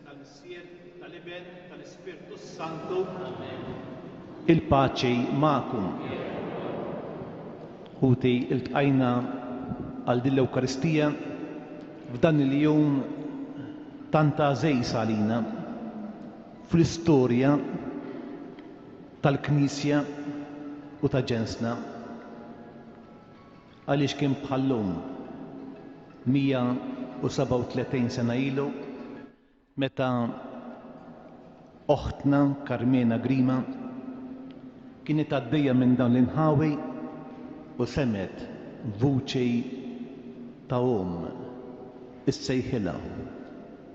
tal-Missier, tal-Iben, tal-Ispirtu Santu. Il-paċi ma'kum. Ħuti iltqajna għal din l-Ewkaristija f'dan il-jum tanta żejs għalina fl-istorja tal-Knisja u ta' ġensna għaliex kien bħallum 137 sena ilu meta oħtna Carmena Grima kienet għaddejja minn dan l-inħawi u semet vuċi ta' is-sejħila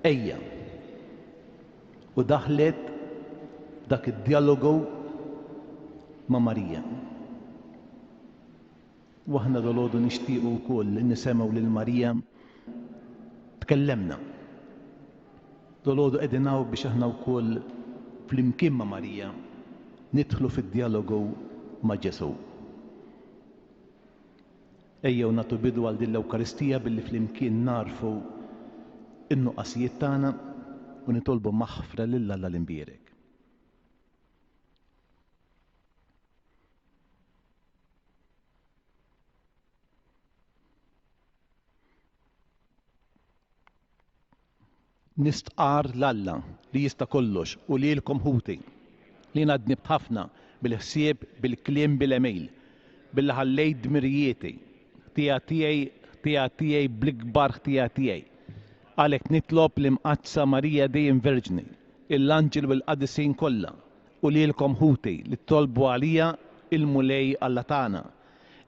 ejja u daħlet dak id-dialogu ma' Marija. U aħna dolodu nixtiequ wkoll nisemgħu lil Marija tkellemna. Dolodu qegħdin hawn biex aħna wkoll flimkien ma' Marija nidħlu fid-dialogu ma' Ġesu. Ejjew nagħtu bidu għal din l-Ewkaristija billi flimkien narfu in-nuqqasijiet tagħna u nitolbu maħfra lil Alla l-imbierek. Nistqar l-Alla li jista' kollox u lilkom ħuti li ngħadni b'ħafna bil-ħsieb, bil-kliem, bil-email, billi ħallejt dmirijieti tiegħi bl-ikbar ħtija tiegħi. Għalhekk nitlob l-imqaddsa Marija dejjem Verġni, l-anġel u l-qadisin kollha u lilkom ħuti li tolbu għalija il-mulej Alla tagħna.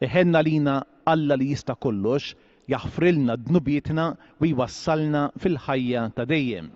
Iħenna lina Alla li jista' kollox jaħfrilna dnubietna u jwassalna fil-ħajja ta' dejjem.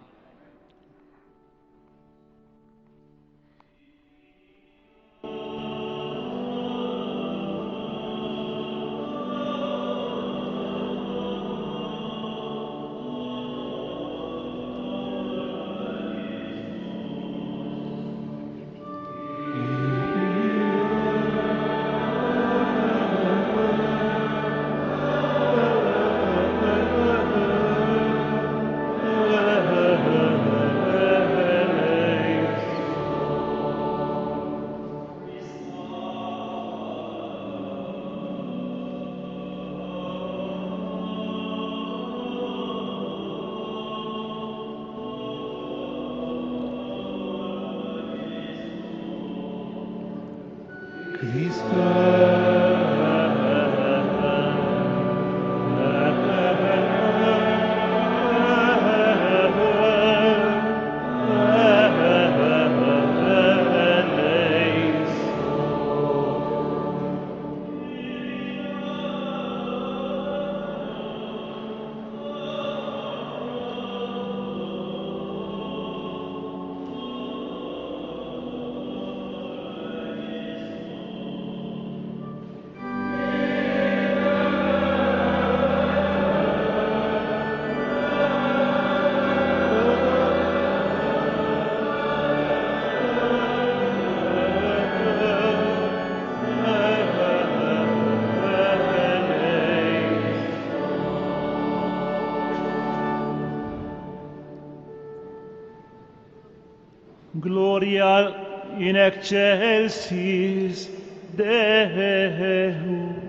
Gloria in excelsis Deo.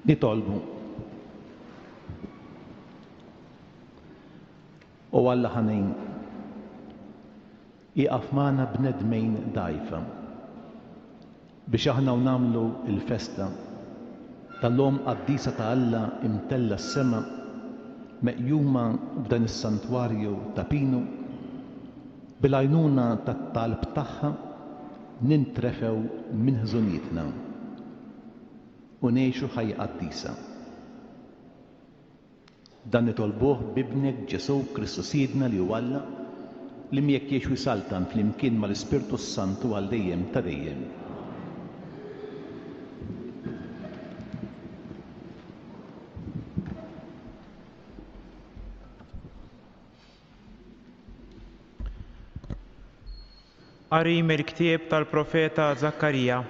nitolbu. U Alla ħanin iqaf magħna bnedmejn dgħajfa biex aħna nagħmlu l-festa tal-lum qaddisa ta' Alla imtella s-sema meqjuma b'dan is-santwarju ta' Pinu bil-għajnuna tat-talb tagħha nintrefew minn ħżunietna u ngħixu ħajja qaddisa. Dan nitolbuh bibnek Ġesu Kristu Sidna li huwa Alla li miegħek jgħix saltan flimkien mal-Ispirtu Santu għal dejjem ta' dejjem. Qarim il-ktieb tal-profeta Zakkarija.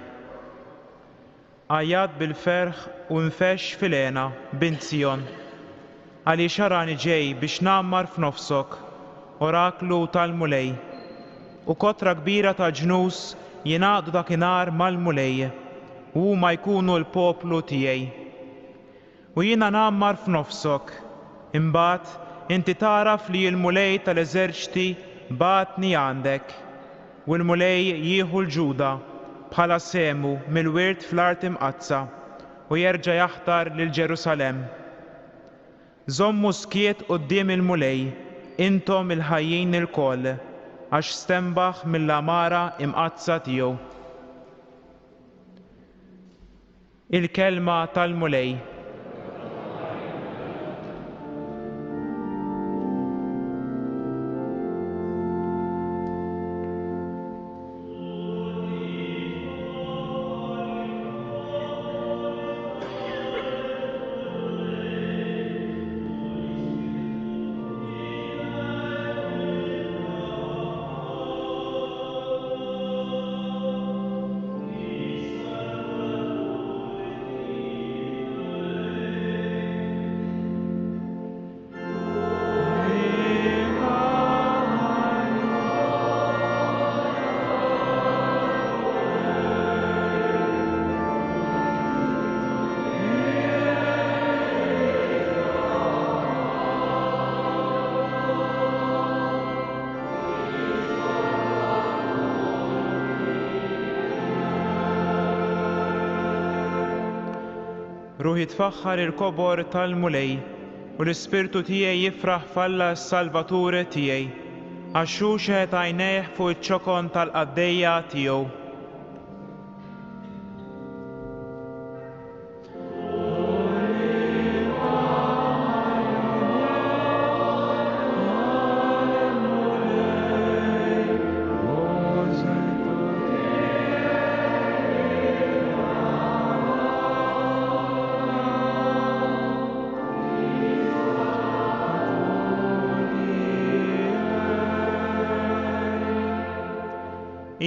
Għajjad bil-ferħ u nfex fil-għena bint Sion, għaliex arani ġej biex nammar f'nofsok oraklu tal-mulej u kotra kbira ta' ġnus jingħaqdu dakinhar mal-mulej u huma jkunu l-poplu tiegħi. U jiena nammar f'nofsok, imbagħad inti taraf li l-mulej tal-eżerċiti bagħatni għandek u l-mulej jieħu l-Ġuda bħala semu mill-wirt fl-art imqazza u jerġa' jaħtar lil Ġerusalemm. Żommu skiet quddiem il-mulej intom il-ħajjin il-koll għax stembaħ mill-amara imqazza tiegħu. Il-kelma tal-mulej. Ruħi tfaħħar il-kobor tal-mulej u l-ispirtu tiegħi jifraħ f'Alla s-Salvaturi tiegħi għax hu xeħed għajnejh fuq iċ-ċokon tal-qaddejja tiegħu.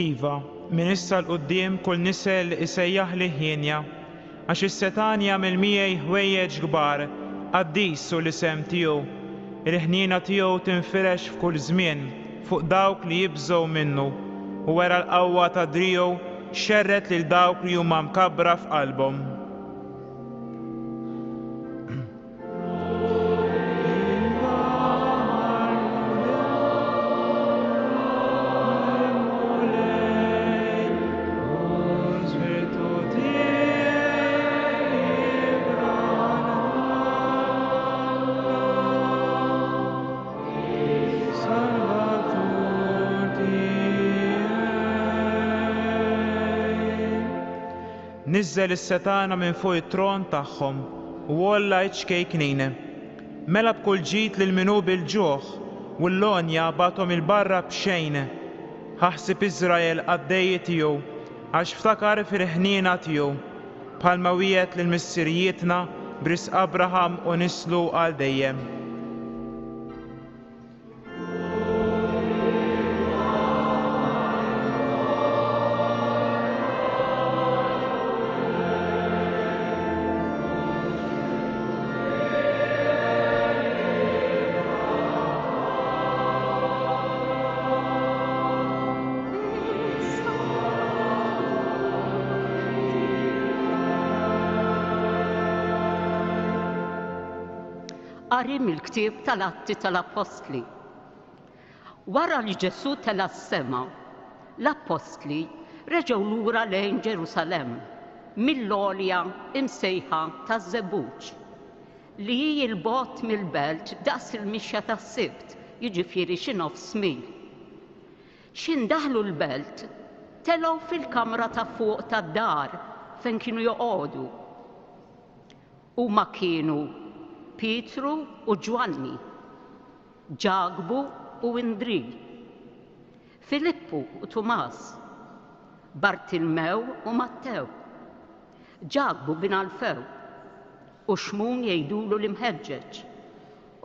Iva, min issa l-qudiem kull nisel isejjaħ li ħienja, għax is-Setan jagħmel miegħi ħwejjeġ kbar qaddissu l-isem tiegħu. Il-ħniena tiegħu tinfirex f'kull żmien fuq dawk li jibżgħu minnu u wara l-qawwa ta' driegħu xerret lil dawk li huma mkabbra f'qalbhom. Nizzel is-Setana minn fuq it-tron tagħhom u wolla ċkejknina. Mela b'kull ġid lil minhu bil-ġuħ u l-lonja bagħthom il-barra b'xejn. Ħaħsib Iżrael qaddejji tiegħu għax ftakar fil-ħniena tiegħu bħalma wiegħed lil missirijietna b'risq Abraham u nislu għal dejjem. qari mill-ktieb tal-Atti tal-Apostli. Wara li Ġesu tela s-sema, l-Apostli reġgħu lura lejn Ġerusalemm mill-għolja imsejħa taż-Żebbuġ li hi l-bogħod mill-belt daqs il-mixja tas-Sibt, jiġifieri xi nofs mil. X'indaħlu l-belt telgħu fil-kamra ta' fuq tad-dar fejn kienu joqogħdu. Huma kienu Pietru u Ġwanni, Ġagbu u Indri, Filippu u Tumas, Bartilmew u Mattew, Ġagbu bin Alfew u Xmun jgħidulu l-imħeġġeġ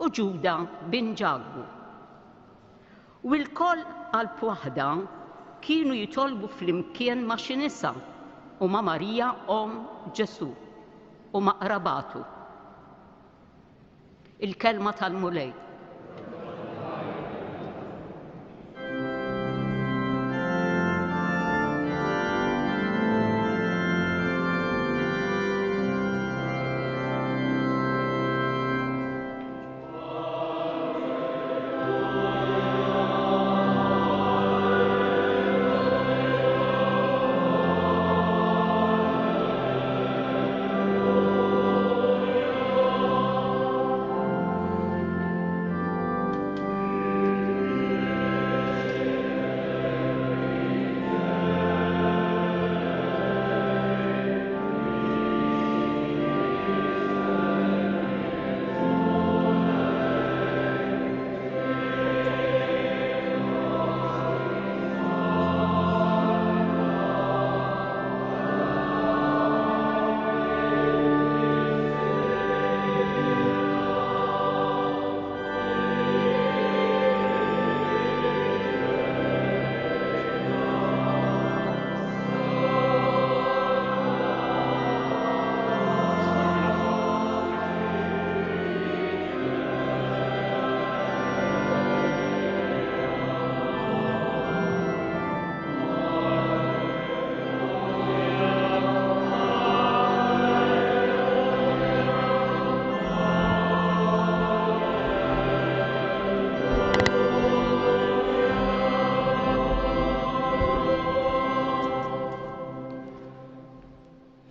u Ġuda bin Ġagbu. U l-koll qalb waħda kienu jitolbu flimkien ma' xi nisa u ma' Marija om Ġesu u ma' qrabatu. Il-kelma tal-mulej.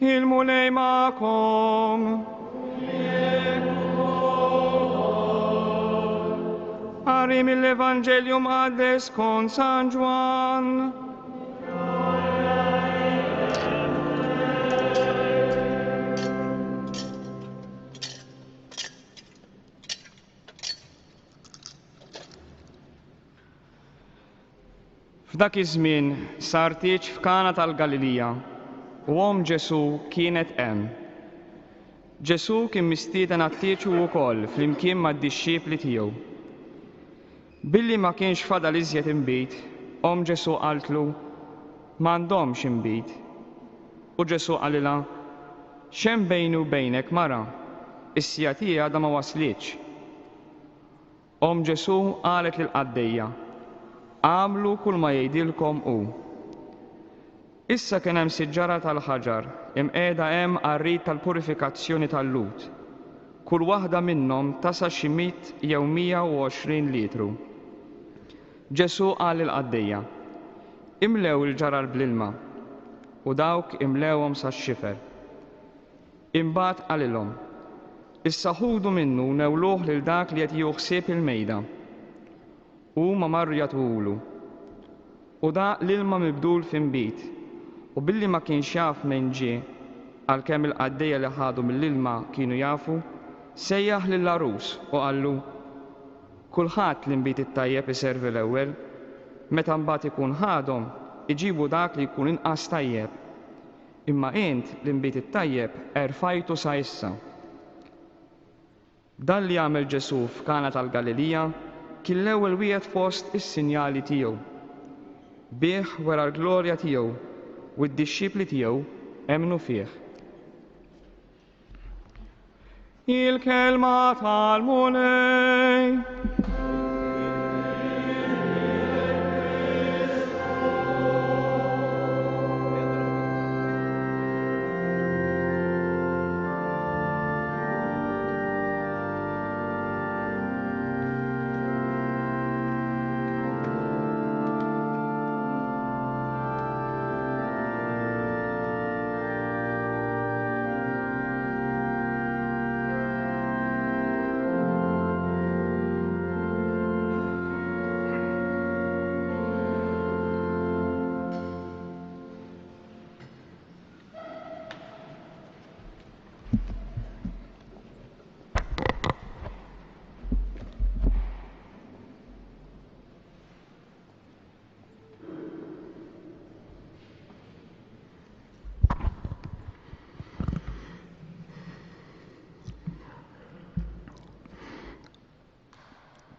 Il-mulej ma'kom. Qari mill-Evanġelju mqaddes skont San Ġwan. F'dak iż-żmien sar tieġ f'Kana tal-Galilija u Ġesu kienet hemm. Ġesu kien mistieden għat-tieġ wkoll flimkien mad-dixxiepli tiegħu. Billi ma kienx fadal iżjed inbit, Ġesu qaltlu m'għandhomx inbit. U Ġesu qalilha, x'hemm bejni u bejnek mara, is-sija tiegħi għadha ma waslitx. Ġesu qalet lill-qaddejja, għamlu kull ma jgħidilkom hu. Issa kien hemm siġġara tal-ħaġar imqiegħda hemm għar-rid tal-purifikazzjoni tal-lut. Kull waħda minnhom tasa' xi 100 jew 120 litru. Ġesu qal lill-qaddejja, imlew il-ġarar bl-ilma u dawk imlewhom sax-xifer. Imbagħad qalilhom, issa ħudu minnu newluh lil dak li qed jieħu ħsieb il-mejda. Huma marru jagħtuhulu. U da l-ilma mibdul f'inbit, u billi ma kienx jaf minn ġie għalkemm il-qaddejja li ħadu mill-ilma kienu jafu, sejjaħ lill-arus u qallu, kulħadd l-inbit it-tajjeb iservi l-ewwel, meta mbagħad ikun ħadhom iġibu dak li jkun inqas tajjeb. Imma int l-inbit it-tajjeb erfajtu sa issa. Dan li għamel Ġesu f'Kana tal-Galilija kien l-ewwel wieħed fost is-sinjali tiegħu. Bih wara l-glorja tiegħu u d-dixxiepli tiegħu emmnu fih. Il-kelma tal-mulej.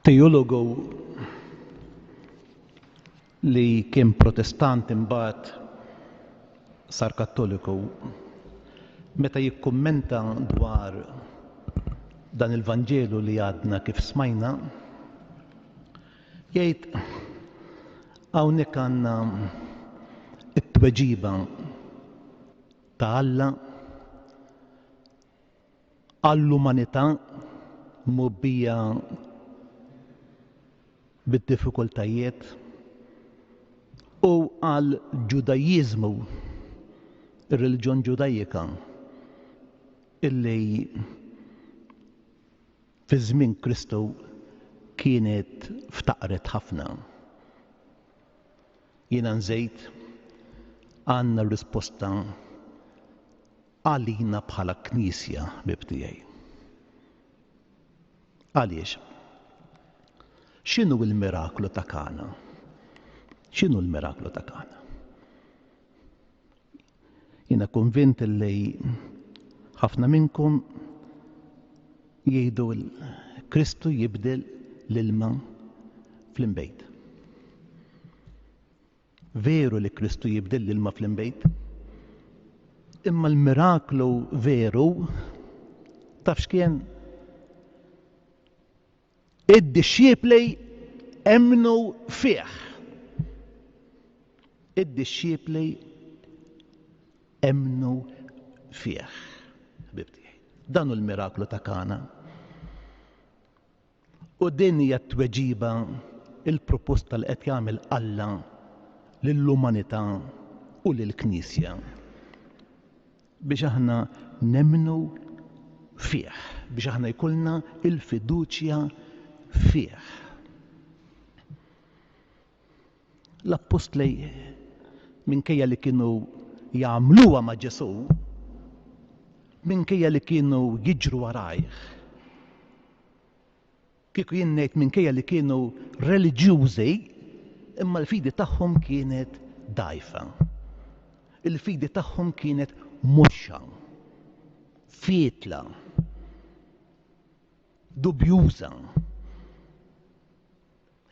teologu li kien protestant imbagħad sar kattoliku meta jikkummenta dwar dan il-Vanġelu li għadna kif smajna jgħid hawnhekk għandna it-tweġiba ta' Alla għall-umanità mobbija bid-diffikultajiet u għal ġudajiżmu, ir-reliġjon ġudajika illi fi żmien Kristu kienet ftaqret ħafna. Jiena nżejt għandna risposta għalina bħala Knisja bibtijaj. Għaliex? X'inhu l-miraklu ta' Kana? X'inhu l-miraklu ta' Kana? Jiena konvint li ħafna minnkom jgħidu Kristu jibdel l-ilma fl-imbejt. Veru li Kristu jibdel l-ilma fl-imbejt? Imma l-miraklu veru taf x'kien? Id-disċiepli emnu fih. Id-disċiepli emnu fih. Dan hu l-miraklu ta' Kana. U din hija t-tweġiba il-proposta li qed jagħmel Alla lill-umanità u lill-Knisja biex aħna nemmnu fih, biex aħna jkollna il-fiduċja fih. L-Apostli minkejja li kienu jagħmluha ma' Ġesu, minkejja li kienu jiġru warajh, kieku jien ngħid minkejja li kienu reliġjużi, imma l-fidi tagħhom kienet dgħajfa. Il-fidi tagħhom kienet muxxa, fietla, dubjuża.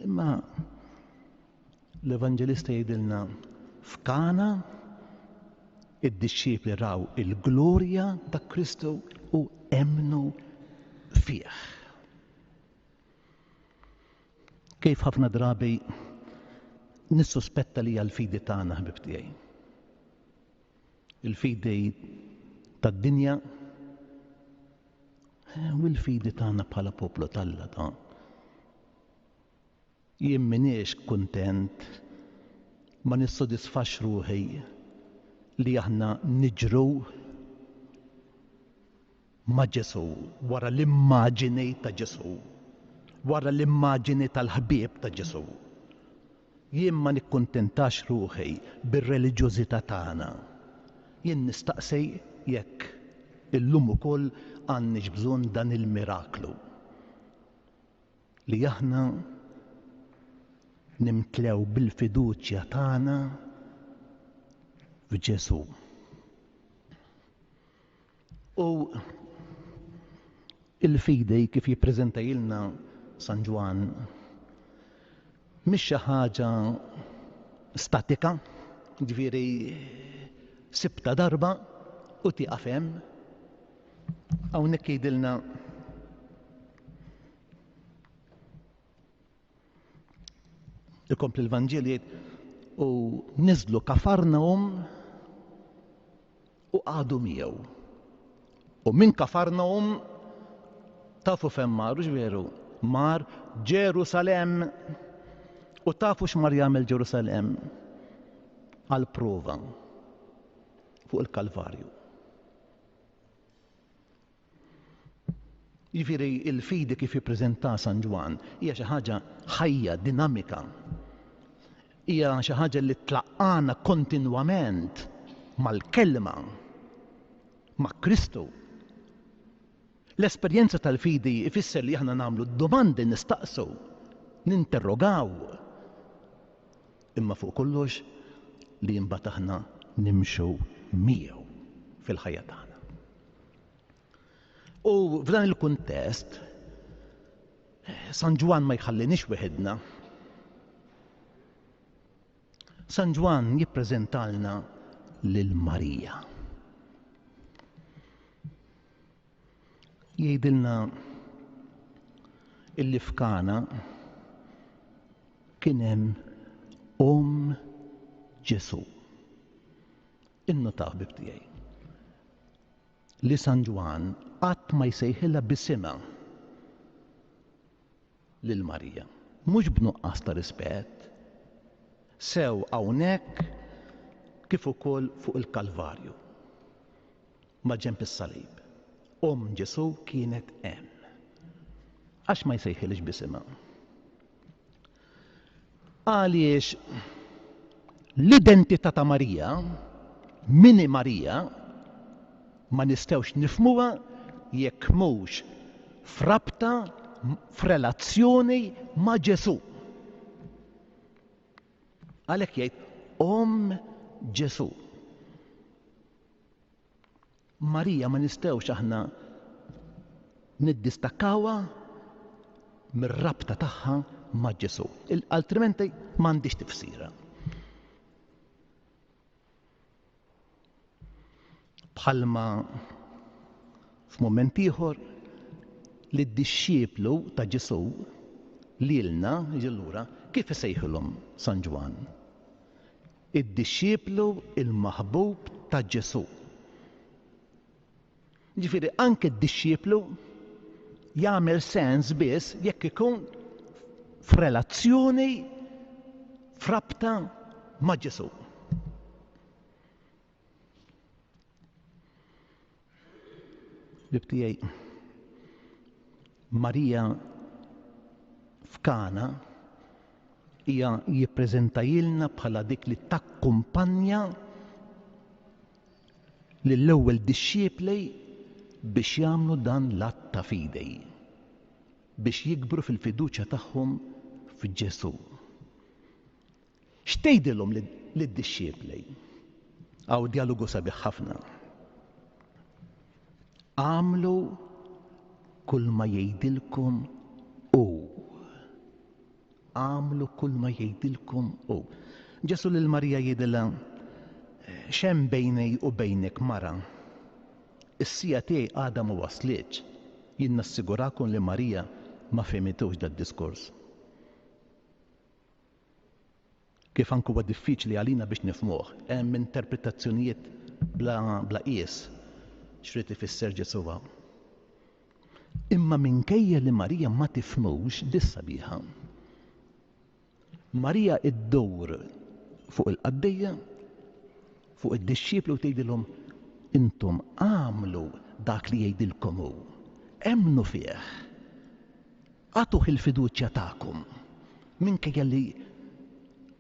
Imma l-Evanġelista jgħidilna f'Kana id-disċiepli raw il-glorja ta' Kristu u emnu fih. Kif ħafna drabi nissospetta li għal-fidi tagħna ħbib tiegħi. Il-fidi tad-dinja u l-fidi tagħna bħala poplu tal-Alla ta' jien m'iniex kuntent ma nissodisfax ruħi li aħna niġru ma' Ġesu wara l-immaġini ta' Ġesu, wara l-immaġini tal-ħbieb ta' Ġesu. Jien ma nikkuntentax ruħi bir-reliġjużità tagħna. Jien nistaqsi jekk illum ukoll għandniex bżonn dan il-miraklu li aħna nimtlew bil-fiduċja tagħna f'Ġesu. U il-fidi kif jippreżentajilna San Ġwan mhix xi ħaġa statika, ġifieri sibta darba u tieqaf hemm. Hawnhekk jgħidilna ikompli l-Vanġiel u niżlu Kafarnahum u qagħdu miegħu. U minn Kafarnahum tafu fejn mar, veru, mar Ġerusalem. U tafu x'mar jagħmel Ġerusalem għal prova fuq il-Kalvarju. Jiġifieri il-fidi kif jippreżenta San Ġwan hija xi ħaġa ħajja, dinamika. Hija xi ħaġa li tlaqqana kontinwament mal-kelma, ma' Kristu. L-esperjenza tal-fidi ifisser li aħna nagħmlu domandi nistaqsu, ninterrogaw. Imma fuq kollox li imbagħad aħna nimxu miegħu fil-ħajja tagħna. U f'dan il-kuntest San Ġwan ma jħallinix weħedna. San Ġwan jippreżentalna lil Marija. Jgħidilna illi f'Kana kien hemm Ġesu. Innotaw ħbib tiegħi li San Ġwan qatt ma jsejħilha b'isimha lil Marija. Mhux b'nuqqas ta' rispett, sew hawnhekk kif ukoll fuq il-Kalvarju. Ma' ġenb is-salib. Ġesu kienet hemm. Għax ma jsejħilx b'isimha. Għaliex l-identità ta' Marija, mini Marija, ma nistgħux nifhmuha jekk mhux frabta f'relazzjoni ma' Ġesu. Għalhekk jgħid Ġesu. Marija ma nistgħux aħna niddistakkawha mir-rabta tagħha ma' Ġesu. Altrimenti m'għandix tifsira. Bħalma f'mument ieħor li d-dixxieplu ta' Ġesu lilna ġellura kif isejħilhom San Ġwan. Id-dixxieplu il-maħbub ta' Ġesu. Ġifieri anke d-dixxieplu jagħmel sens biss jekk ikun f'relazzjoni frabta ma' Ġesu. Bibtijaj, Marija f'Kana hija jippreżentajilna bħala dik li takkumpanja lill-ewwel dixxiepli biex jagħmlu dan l-att ta' fidej, biex jikbru fil-fiduċja tagħhom f'Ġesu. X'tgħidilhom lid-dixxiepli? Hawn dialogu sabiħ ħafna. Għamlu kull ma jgħidilkom hu. Għamlu kull ma jgħidilkom hu. Ġesu lil Marija jgħidilha x'hemm bejnej u bejnek mara. Is-sija tiegħi għadha ma waslitx. Jien nassigurakom li Marija ma fehmitux dad-diskors. Kif anke huwa diffiċli għalina biex nifhmuh, hemm interpretazzjonijiet bla qies x'rid ifisser Ġesuwa. Imma minkejja li Marija ma tifhmux dis-sabiħa. Marija iddowr fuq il-qaddejja, fuq id-dixxieplu tgħidilhom intom għamlu dak li jgħidilkom hu. Emmnu fih. Għatuh il-fiduċja tagħkom minkejja li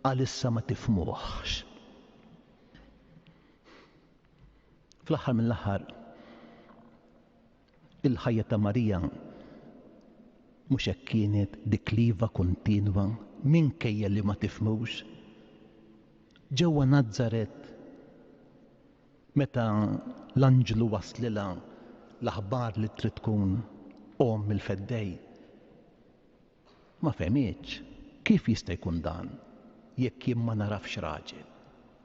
għalissa ma tifhmuhx. Fl-aħħar mill-aħħar il-ħajja ta' Marija mhux hekk kienet dikliva kontinwa minkejja li ma tifhmux. Ġewwa Nażaret meta l-anġlu waslilha l-aħbar li trid tkun il-feddej. Ma fehmitx kif jista' jkun dan jekk jien ma narafx raġel.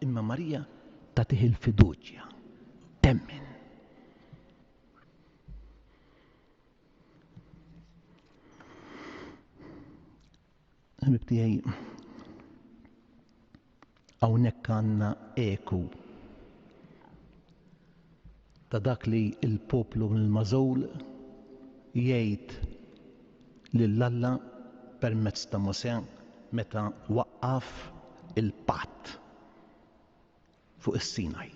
Imma Marija tagħtih il-fiduċja. Temmen. Ħbib tiegħi, hawnhekk għandna eku ta' dak li l-poplu mill-Mażul jgħid lill-Alla permezz ta' Mosè meta waqqaf il-patt fuq is-Sinaj.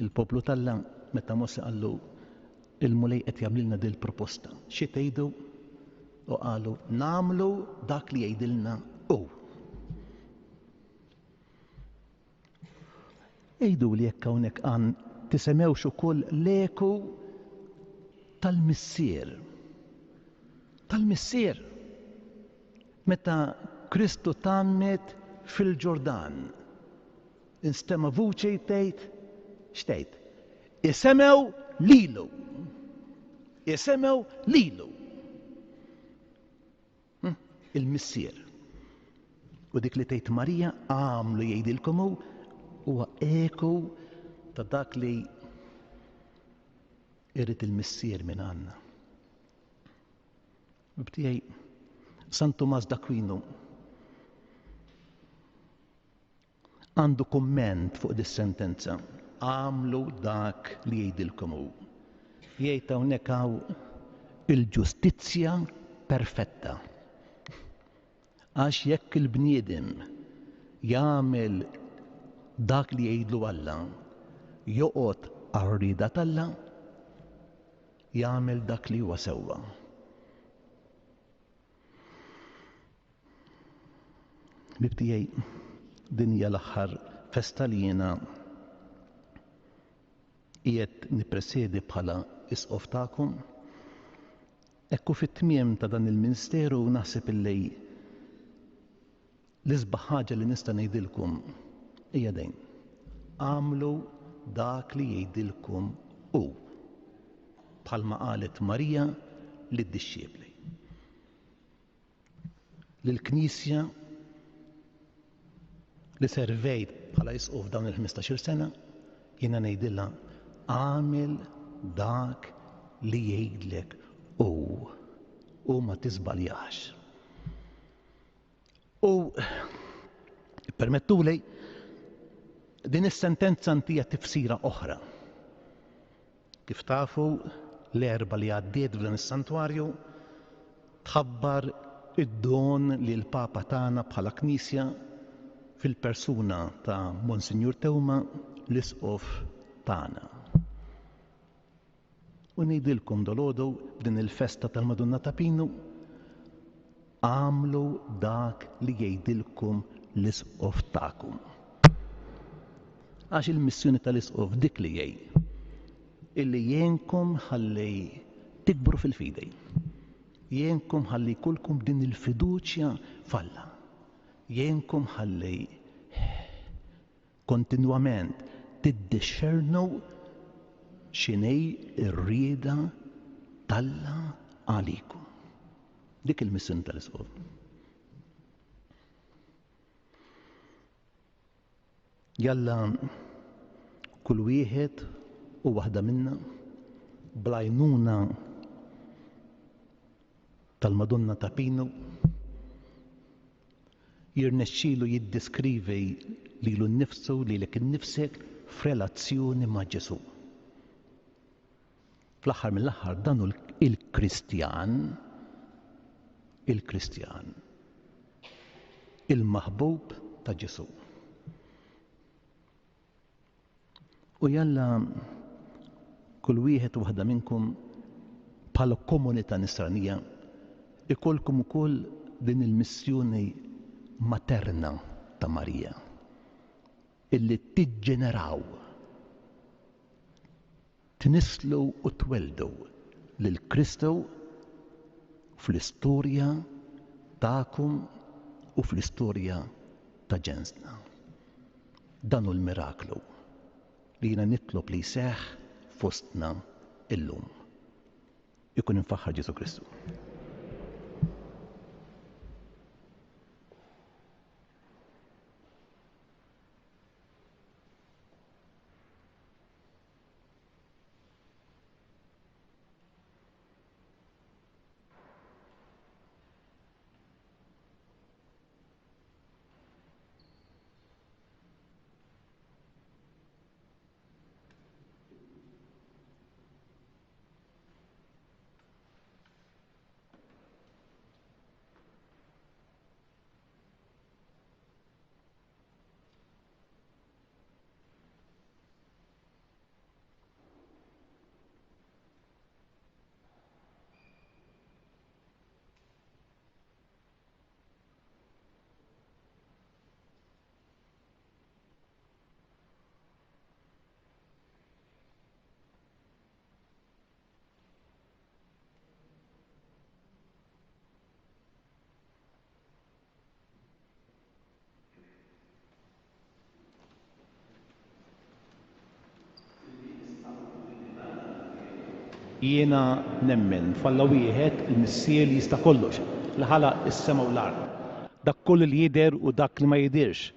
Il-poplu tal-Alla meta Mosè qallu il-mulej qed jagħmlilna din il-proposta. Xi tgħidu? U qalu nagħmlu dak li jgħidilna hu. Ejdu li jekk hawnhekk tisemewx ukoll l-eku tal-missier. Tal-missier. Meta Kristu tammet fil-Ġordan. Instema' vuċi tgħid x'tgħid? Isemew lilu. Isemew lilu. il-missier. U dik li tgħid Marija għamlu jgħidilkom huwa eku ta' dak li irrid il-missier minn għandna. Btiegħi San Tomas d'Aquino għandu kumment fuq dis-sentenza. Għamlu dak li jgħidilkom hu. Jgħid hawnhekk hawn il-ġustizzja perfetta. Għax jekk il-bniedem jagħmel dak li jgħidlu Alla, joqgħod għar-rieda tal-Alla, jagħmel dak li huwa sewwa. Bibtijaj, din hija l-aħħar festa li jiena qiegħed nippresjedi bħala isqof tagħkom. Ekku fit-tmiem ta' dan il-Ministeru naħseb illi l-isbaħ ħaġa li nista' ngħidilkom hija dejn. Għamlu dak li jgħidilkom hu. Bħalma qalet Marija lid-dixxiepli. Lill-Knisja li servejt bħala isqof dawn il-15 sena, jiena ngħidilha għamel dak li jgħidlek u ma tiżbaljax. U permettuli din is-sentenza ntija tifsira oħra. Kif tafu l-erba li għaddiet f'dan is-santwarju tħabbar id-don li l-Papa tagħna bħala Knisja fil-persuna ta' Monsinjur Tewma l-isqof tagħna. U ngħidilkom dolodu b'din il-festa tal-Madonna ta' Pinu, għamlu dak li jgħidilkom l-isqof tagħkom. Għax il-missjoni tal-isqof dik li jgħid illi jgħinkom ħalli tikbru fil-fidej. Jgħinkom ħalli jkollkom din il-fiduċja f'Alla. Jgħinkom ħalli kontinwament tiddixxernu x'inhi r-rieda tal-Alla għalikom. Dik il-missjoni tal-isqof. Jalla kull wieħed u waħda minna blajnuna tal-Madonna ta' Pinu jirnexxielu jiddeskrivi lilu nnifsu lilek innifsek f'relazzjoni ma' Ġesu. Fl-aħħar mill-aħħar dan il-Kristjan il-maħbub ta' Ġesu. U jalla kull wieħed u waħda minnkom bħala komunità nisranija ikolkom ukoll din il-missjoni materna ta' Marija illi tiġġeneraw, tnislu u tweldu lil Kristu fl-istorja tagħkom u fl-istorja ta' ġensna. Dan hu l-miraklu li jiena nitlob li jseħħ fostna illum. Ikun infaħħar Ġesu Kristu. Jiena nemmen falla wieħed il-missier li jista' kollox. li ħalaq is-sema u l-ard. Dak kollu li jidher u dak li ma jidirx,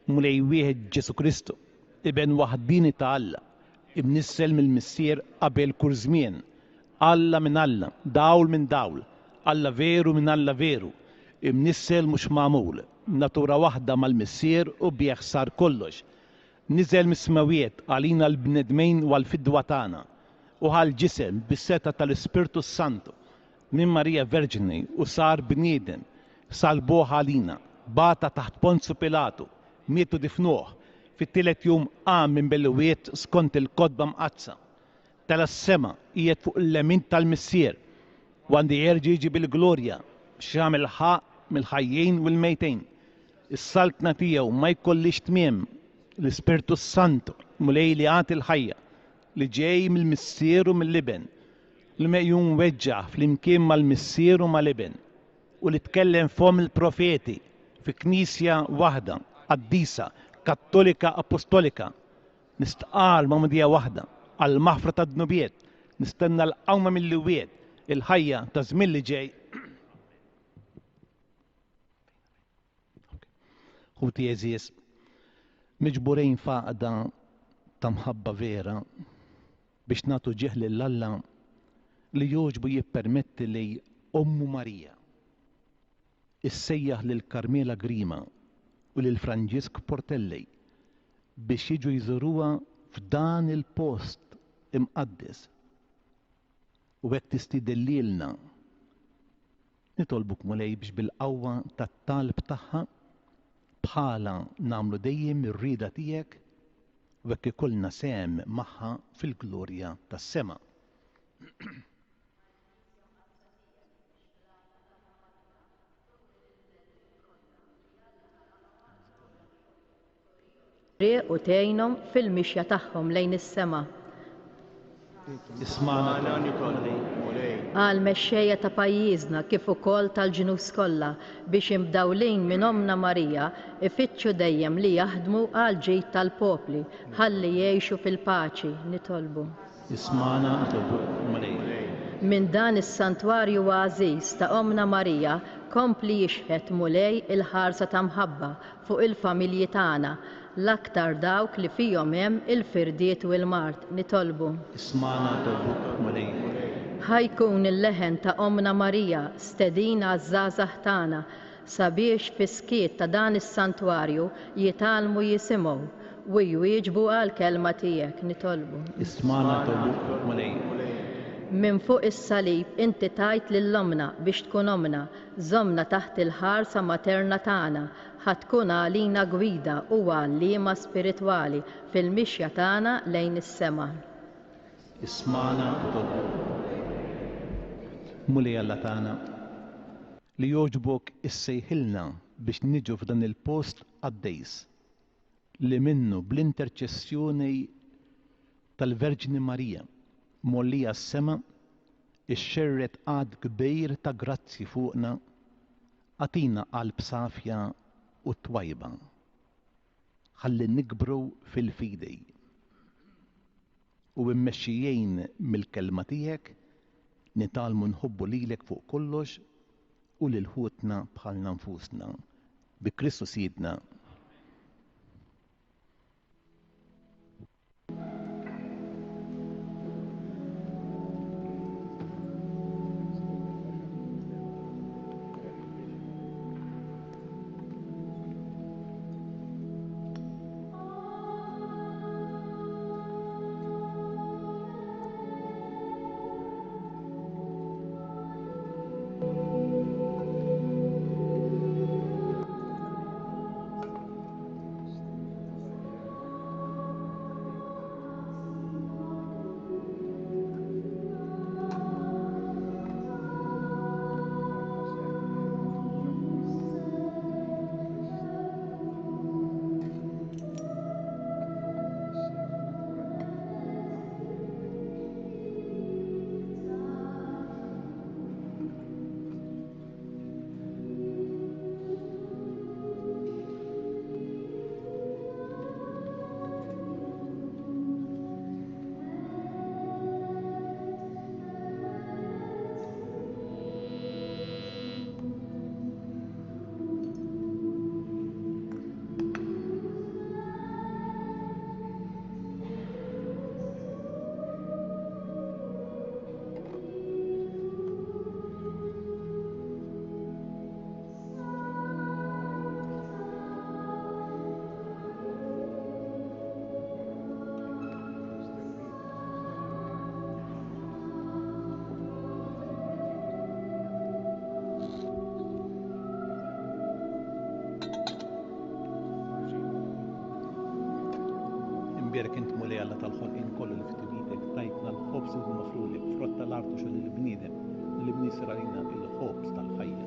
mulej wieħed Ġesu Kristu, iben waħdini ta' Alla, imnissel mill-missier qabel kull żmien, Alla minn Alla, dawl minn dawl, Alla veru minn Alla veru, imnissel mhux magħmul, natura waħda mal-missier u bih sar kollox. Niżel mis-smawiet għalina l-bnedmejn u għall-fidwa tagħna u ħal ġisem bis-seta tal-Ispirtu Santu minn Marija Verġini u sar bniedem, salbuh għalina, bata taħt Ponzu Pilatu, mietu difnuh, fit-tielet jum qam minn belluwiet skont il-kodba mqazza. Tela s-sema qiegħed fuq il-lemin tal-missier u għandi jerġa' jiġi bil-glorja x'jagħmel ħaq mill-ħajjin u l-mejtejn. Is-saltna tiegħu ma jkollix tmiem l-Ispirtu Santu mulej li għati l-ħajja li ġej mill-missier u mill-liben li mejjun weġġa' flimkien mal-missier u mal-liben u li tkellem fom il-profeti fi knisja waħda, qaddisa, kattolika apostolika, nistqal mamdija waħda, għal-maħfra ta' dnubiet, nistenna l-qawma mill-liwiet, il-ħajja ta' żmien li ġej. Ħuti eżies, miġburejn faqda ta' mħabba vera biex nagħtu ġieħ lill-Alla li jogħġbu jippermetti li Ommu Marija issejjaħ lil Karmela Grima u lil Franġisk Portelli biex jiġu jżuruha f'dan il-post imqaddes. U hekk tistidillilna. Nitolbuk mulej biex bil-qawwa tat-talb tagħha bħala nagħmlu dejjem ir-rieda tiegħek u hekk ikollna sehem magħha fil-glorja tas-sema. u tgħinhom fil-mixja tagħhom lejn is-sema. Ismana Għal mexxejja ta' pajjiżna kif ukoll tal-ġnus kollha biex imbdawlin minn Omna Marija ifittxu dejjem li jaħdmu għal ġid tal-popli ħalli jgħixu fil-paċi nitolbu. Ismana Minn dan is-santwarju għażiż ta' Omna Marija kompli jixħet mulej il-ħarsa ta' mħabba fuq il-familji tagħna l-aktar dawk li fihom hemm il-firdiet u l-mart nitolbu. Ismana tolbuk mulej. Ħajkun il-leħen ta' Omna Marija stedin għaż-żgħażagħ tagħna sabiex fiskiet ta' dan is-santwarju jitalmu jisimgħu u jwieġbu għall-kelma tiegħek nitolbu. Ismana tolbuk mulej. Min fuq is-salib inti tajt lill-omna biex tkun omna, żommna taħt il-ħarsa materna tagħna, ħatkun għalina gwida u għallima spiritwali fil-mixja tagħna lejn is-sema. Ismana mulej Alla tagħna li jogħġbok issejħilna biex niġu f'dan il-post għaddejs li minnu bl-interċessjoni tal-Verġini Marija mollija s-sema ixxerret għad kbir ta' grazzi fuqna għatina qalb safja u twajba ħalli nikbru fil-fidej u immexxijejn mill-kelma tiegħek nitalmu nħobbu lilek fuq kollox u lil ħutna bħalna nfusna bi Kristu Sidna. Imbierek int mulej Alla tal-ħolqien kollu li f'tibitek tajtna l-ħobs li mafrulek frott tal-artu xogħol il-bniedem li bnisra lina il-ħobs tal-ħajja.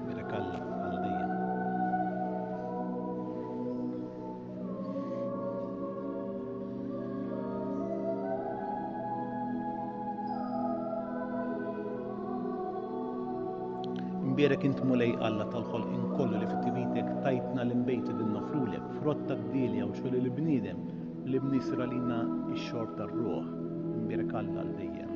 Imbierek Alla għal dejjem. Imbierek int mulej Alla tal-ħolqien kollu li f'tibitek tajtna l-imbejt li nofrulek frott tad-dilja u xogħol il-bniedem li bnisra lina x-xorb tar-ruħ. Imbierek Alla għal dejjem.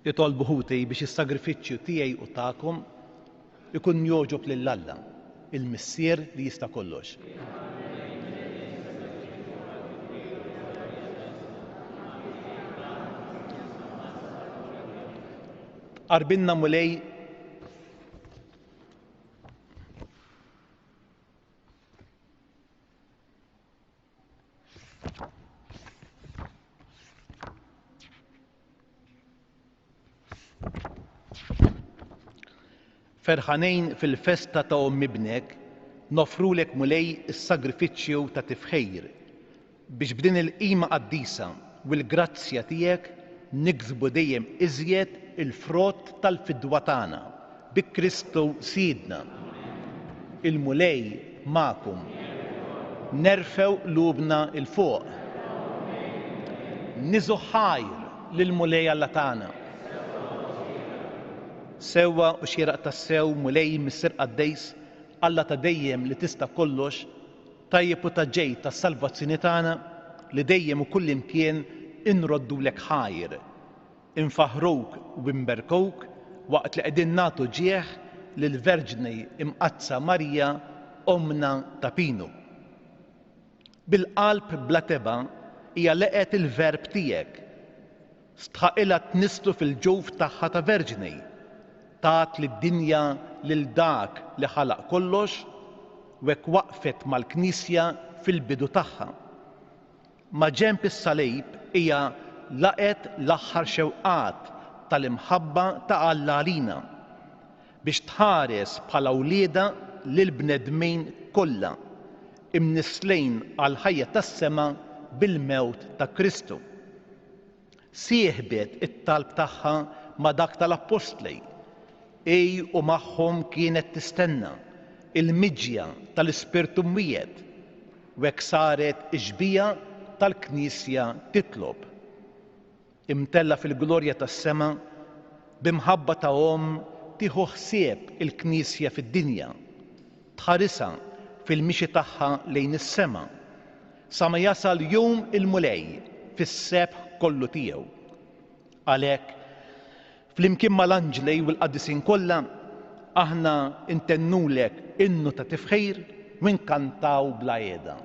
Jitolbu ħutej biex is-sagrifiċċju tiegħi u tagħkom ikun jogħġob lil Alla, il-Missier li jista' kollox. Qarbinna mulej ferħanejn fil-festa ta' ibnek nofrulek mulej is-sagrifiċċju ta' tifħejr biex b'din il-qima qaddisa u l-grazzja tiegħek niksbu dejjem iżjed il-frott tal-fidwa tagħna bi Kristu Siedna. Il-mulej magħkom. Nerfew lubna il fuq. Niżu ħajr lill-mulej Alla tagħna. Sewwa u xieraq tassew mulej mis-sirqa d-dejs Alla ta' dejjem li tista' kollox tajjeb u ta' ġej tas-salvazzjoni tagħna li dejjem u kull imkien inroddulek ħajr. Infaħruk u imberkowk waqt li qegħdin nagħtu ġieħ lill-Verġni imqazza Marija Omna ta' Pinu. Bil-qalb bla teba hija leqet il-verb tiegħek. Stħaqilha tnislu fil-ġewf tagħha ta' Verġni. Tat lid-dinja lil dak li ħalaq kollox u hekk waqfet mal-Knisja fil-bidu tagħha. Ma' ġenb is-salib hija laqet l-aħħar xewqat tal-imħabba ta' Alla għalina biex tħares bħala wlieda lil bnedmin kollha imnislejn għal ħajja tas-sema bil-mewt ta' Kristu. Sieħbet it-talb tagħha ma' dak tal-Apostli u magħhom kienet tistenna il-miġja tal-Ispirtu Mwied u hekk saret iġbija tal-Knisja titlob. Imtella fil-glorja tas-sema b'imħabba ta' tieħu ħsieb il-Knisja fid-dinja, tħarisha fil-mixi tagħha lejn is-sema sa ma jasal jum il-mulej fis-sebħ kollu tiegħu. Għalhekk flimkien mal-anġlej u l-qaddisin kollha aħna intennulek innu ta' tifħir u nkantaw bla qiegħda.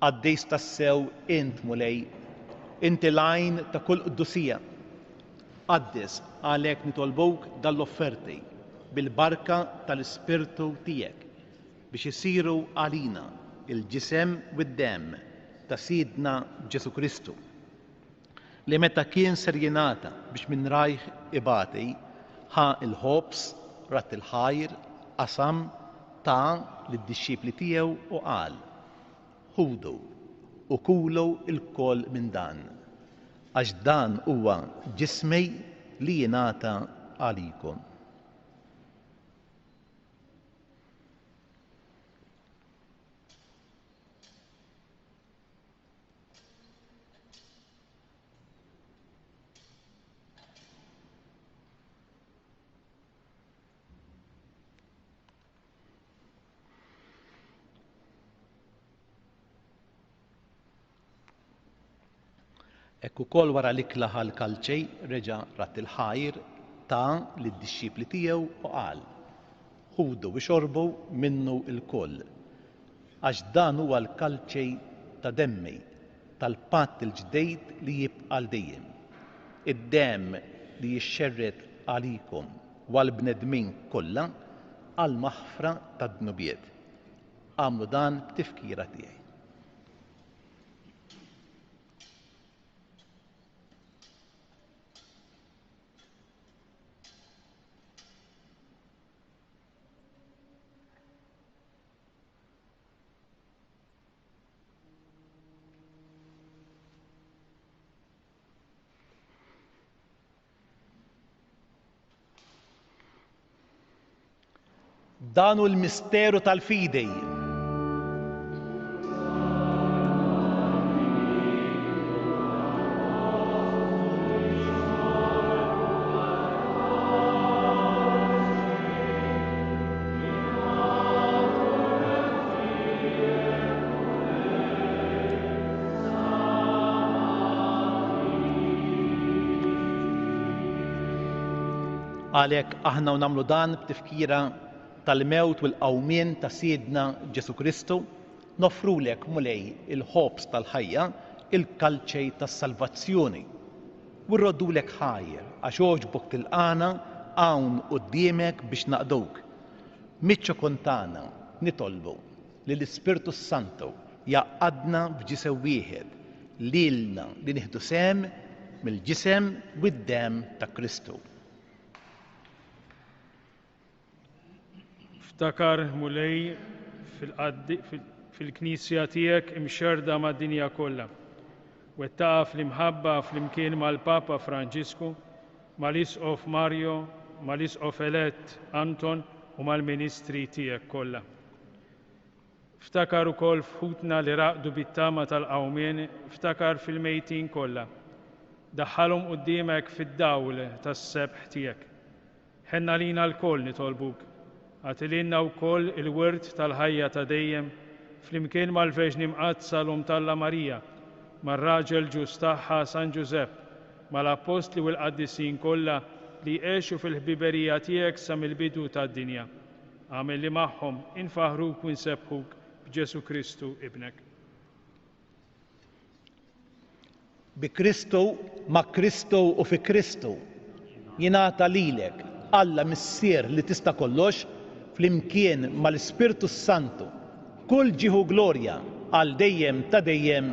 Għaddejs tassew int mulej, inti l-għajn ta' kull quddusija. Qaddis għalhekk nitolbuk dal-offerti bil-barka tal-Ispirtu tiegħek biex isiru għalina il-ġisem u d-demm ta' Sidna Ġesu Kristu li meta kien ser jingħata biex minn rajh ibati ħa il-ħobs, rat il-ħajr, qasam ta' lid-dixxipli tiegħu u qal: ħudu u kulu il-koll minn dan, għax dan huwa ġismi li jingħata għalikom. Ekk ukoll wara l-ikla ħal-kalċej reġa' rat il-ħajr ta' lid-dixxipli tiegħu u qal: ħudu u xorbu minnu l-koll, għax dan huwa l-kalċej ta' demmi tal-patt il-ġdejd li jibqa' dejjem, id-demm li jixxerret għalikom u għall-bnedmin kollha għal maħfra tad-dnubiet. Għamlu dan b'tifkira tiegħi. Dan hu l-misteru tal-fidej. Għalhekk aħna nagħmlu dan b'tifkira tal-mewt u l-qawmien ta' Sidna Ġesu Kristu, nofrulek mulej il-ħobs tal-ħajja, il-kalċej tas-salvazzjoni. U rroddulek ħajr għax ogħġbok tilqana hawn quddiemek biex naqduk. Miċċu kontana nitolbu li l-Ispirtu Santu jaqadna f'ġisem wieħed lilna li nieħdu sehem mill-ġisem u d-demm ta' Kristu. افتكر مولاي في الكنيسة تيك مشردة مع الدنيا كلها، والتقى في المحبة في المكين مع البابا فرانشيسكو، مع ليس اوف ماريو، مع ليس اوف إلات أنتون، ومع المينستري تيك كلها. افتكر كل فوتنا اللي راقدوا بالتامة القومين، افتكر في الميتين كلها، دخلهم قدامك في الدولة تالسبح تيك. حنا لينا الكل نطلبوك، عتلينا وكل الورد تالهيا تديم، في المكان مع الفجن مقاتسل ومطلع ماريا، مع الراجل جوستاحا سان جوزيف، مع الأبوستل والقديسين كلها اللي يعيشوا في الهبيبرية تيك سم البدو تا الدنيا. عامل لي معهم انفهروك ونسبحوك بجيسو كريستو ابنك. بكريستو مع كريستو وفي كريستو ينعطى ليلك الله مissir li tista' kollox flimkien mal-Ispirtu Santu kull ġieħu glorja għal dejjem ta' dejjem.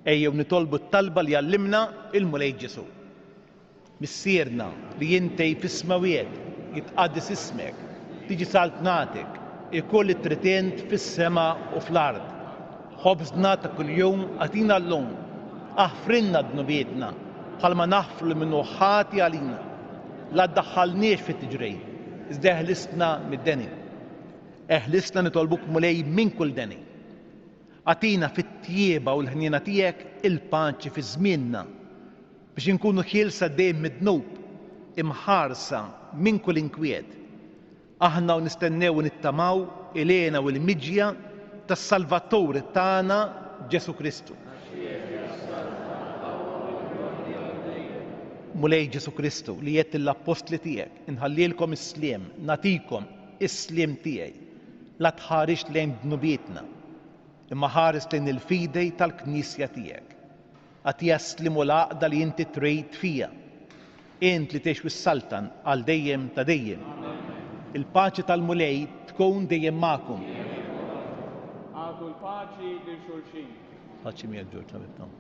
Ejjew nitolbu t-talba li għallimna il-Mulej Ġesu. Missierna li jintej fis-smawiet jitqaddis ismek, tiġi saltnatek, ikoll it-tritent fis-sema u fl-ard. ħobżna ta' kuljum għatina llum, aħfrinna dnubietna bħalma naħfru minnu ħati għalina. La ddaħħalniex fit-tiġrej, iżda eħlisna mid-deni. Eħlisna nitolbuk Mulej minn kull deni. Għatina fit-tjieba u l-ħniena tiegħek il-paċi fi żmienna biex inkunu ħielsa dejjem mid-dnub, imħarsa minn kull inkwiet. Aħna u nistennew u nittamaw ilena u l-miġja tas-Salvatur tagħna Ġesu Kristu. Mulej Ġesu Kristu li jett l-apostli tiegħek inħallilkom is-sliem, natikom is-sliem tiegħi. La tħarix lejn dnubietna, imma ħares lejn il-fidej tal-Knisja tiegħek. Għatija slim u l-għaqda li inti trid fija. Int li tgħix fis-Saltan għal dejjem ta' dejjem. Il-paċi tal-Mulej tkun dejjem magħkom. Għadu l-paċi lil xulxin. Paċi miegħek Ġorġ ħabibna.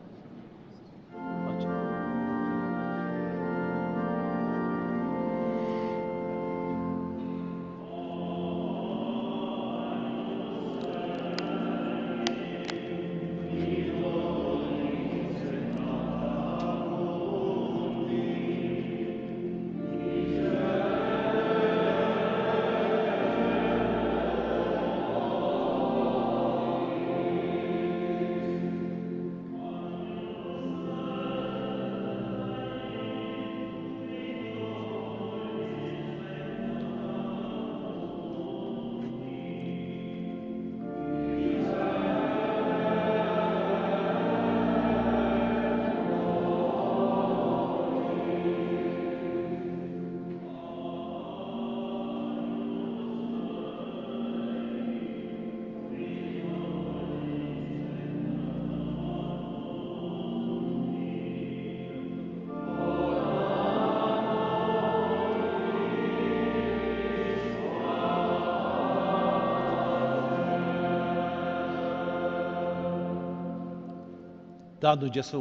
Dadu Ġesu,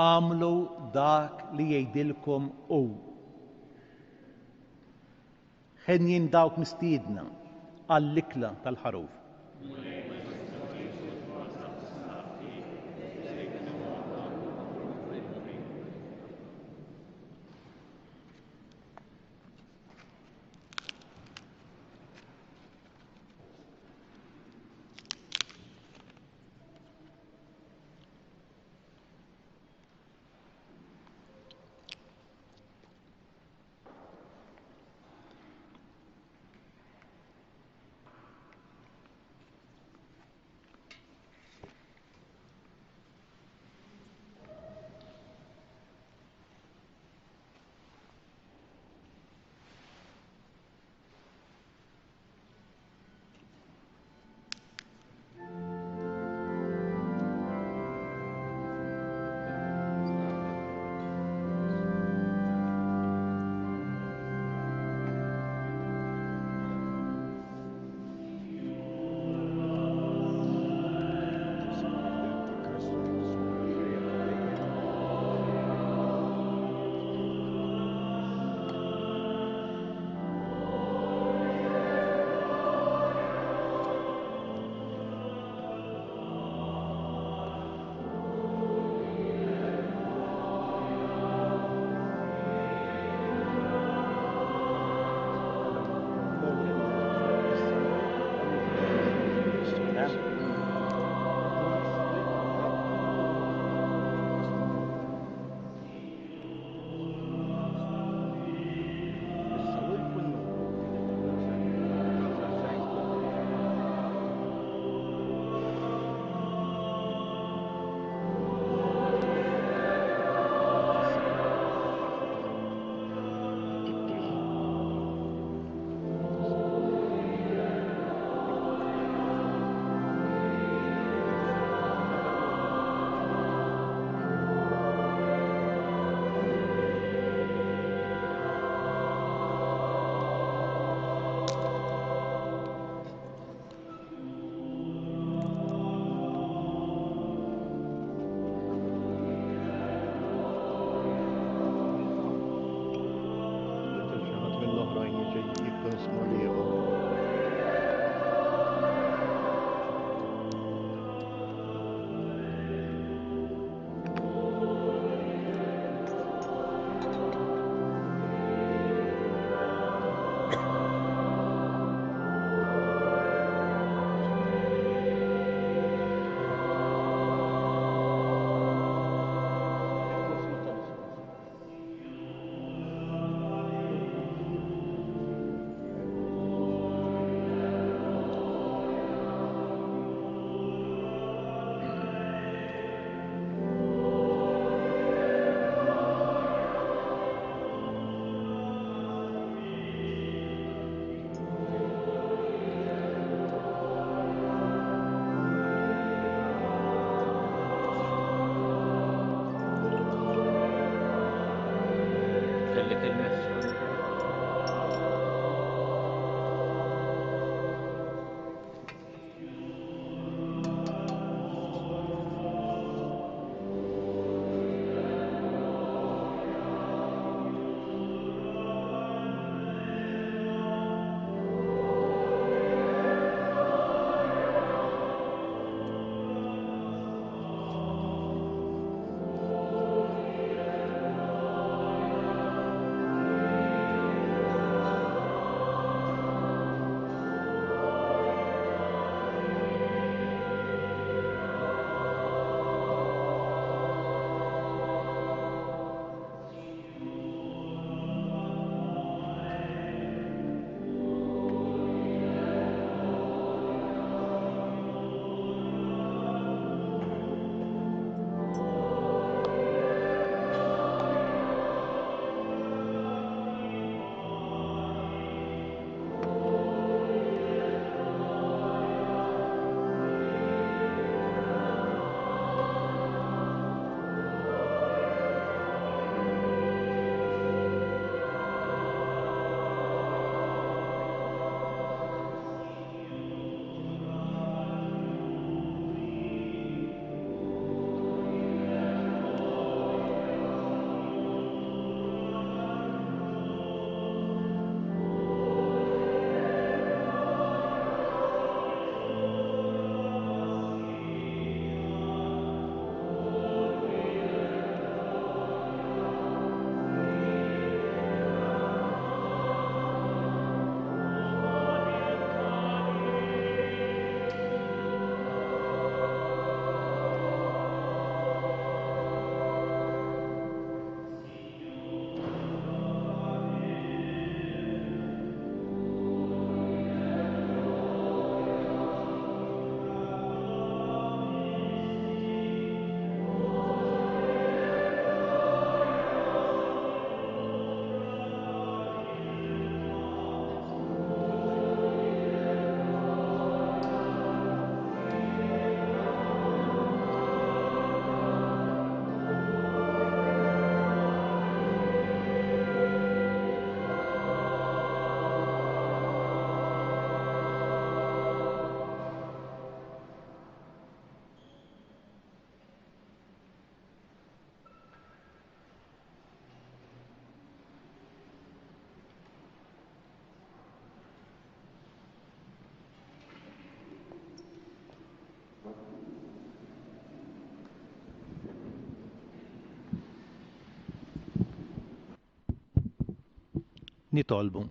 għamlu dak li jgħidilkom u. Ħenjin dawk mistiedna għall-ikla tal-ħaruf. nitolbu.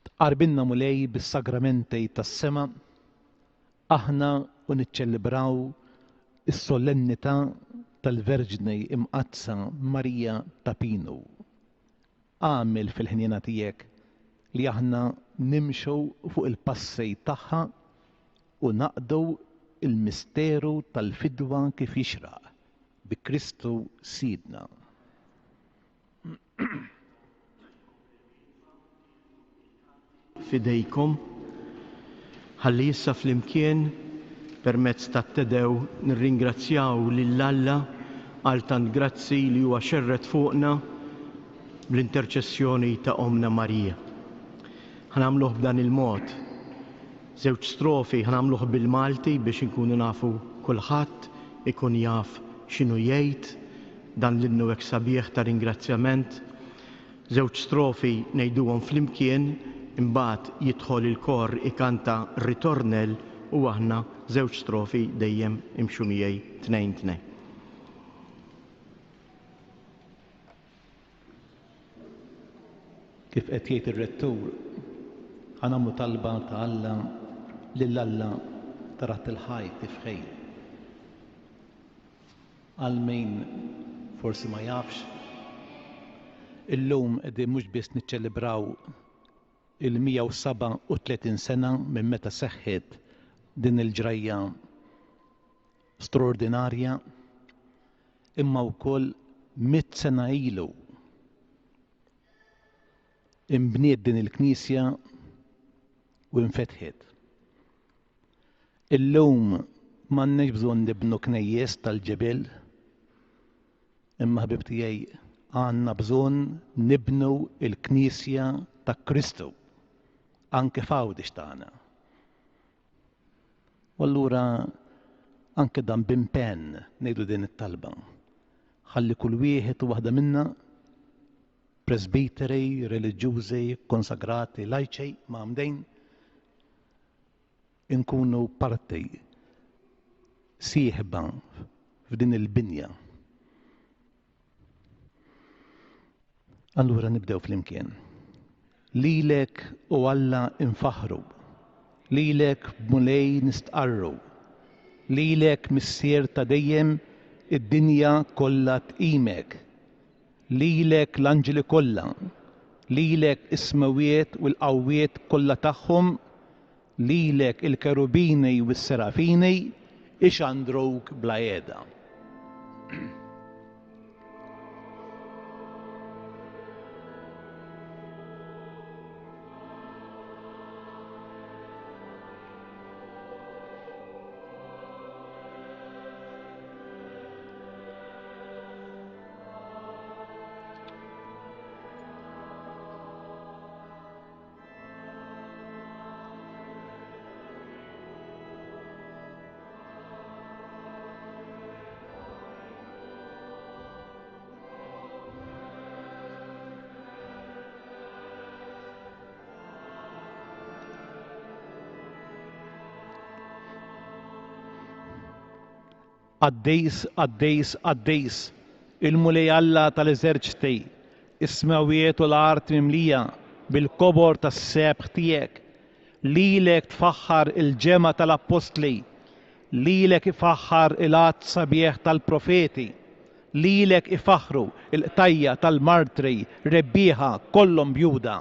Tqarbilna mulej bis-sagramenti tas-sema aħna u niċċelebraw is-solennità tal-Verġni imqazza Marija ta' Pinu. Għamil fil-ħnina tiegħek li aħna nimxu fuq il-passi tagħha u naqdu il-misteru tal-fidwa kif jixraq bi Kristu Sidna. Fidejkom, ħalli issa flimkien permezz tat-tedew nirringrazzjaw lill-Alla għal tant grazzi li huwa xerret fuqna bl-interċessjoni ta' Omna Marija. Ħanamluh b'dan il-mod. Żewġ strofi ħanamluh bil-Malti biex inkunu nafu kulħadd ikun jaf x'inhu jgħid dan l-innu hekk sabiħ ta' ringrazzjament. Żewġ strofi ngħiduhom flimkien, imbagħad jidħol il-kor ikanta ritornell u aħna żewġ strofi dejjem imxu miegħi tnejn tnejn. Kif qed jgħid ir-rettur, ħanamlu talba ta' Alla lill-Alla tarat il-ħajt tifħejn. Għal min forsi ma jafx, illum qegħdin mhux biss niċċelebraw il-137 sena minn meta seħħet din il-ġrajja straordinarja, imma wkoll 100 sena ilu imbniet din il-Knisja u infetħet. Illum m'għandniex bżonn nibnu knejjes tal-ġebel, imma ħbib tiegħi għandna bżonn nibnu il-Knisja ta' Kristu anke f'għawdex tagħna. U allura anke dan b'impenn ngħidu din it-talba. Ħalli kull wieħed u waħda minna presbiteri, reliġjużi, konsagrati, lajċej, ma'mdejn inkunu parti sieħba f'din il-binja. Allura nibdew flimkien. Lilek u Alla infaħru, lilek b'mulej nistqarru, lilek missier ta' dejjem id-dinja kollha tqimek, lilek l-anġeli kollha, lilek is-smawiet u l-qawwiet kollha tagħhom, lilek il-kerubini u s-serafini ixandruk bla qiegħda. Għaddejs, il-mulej Alla tal-eżerċti, is-smawiet u l-art mimlija bil-kobor tas-sebħ tiegħek, lilek tfaħħar il-ġema tal-apostli, lilek ifaħħar il-att sabiħ tal-profeti, lilek ifaħħru il-qtajja tal-martri, rebbieħa kollhom bjuda.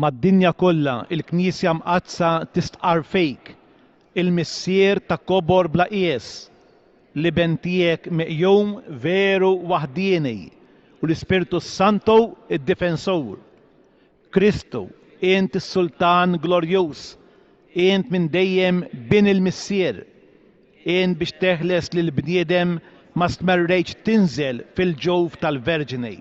Mad-dinja kollha il-Knisja mqazza tistqar fejk, il-missier ta' kobor bla qies, li bentijek meqjum veru waħdieni u l-Ispirtu Santo id-difensur. Kristu, int is-Sultan glorjus, int minn dejjem bin il-missier, int biex teħles lil bniedem ma stmerrejtx tinżel fil-ġowf tal-Verġini.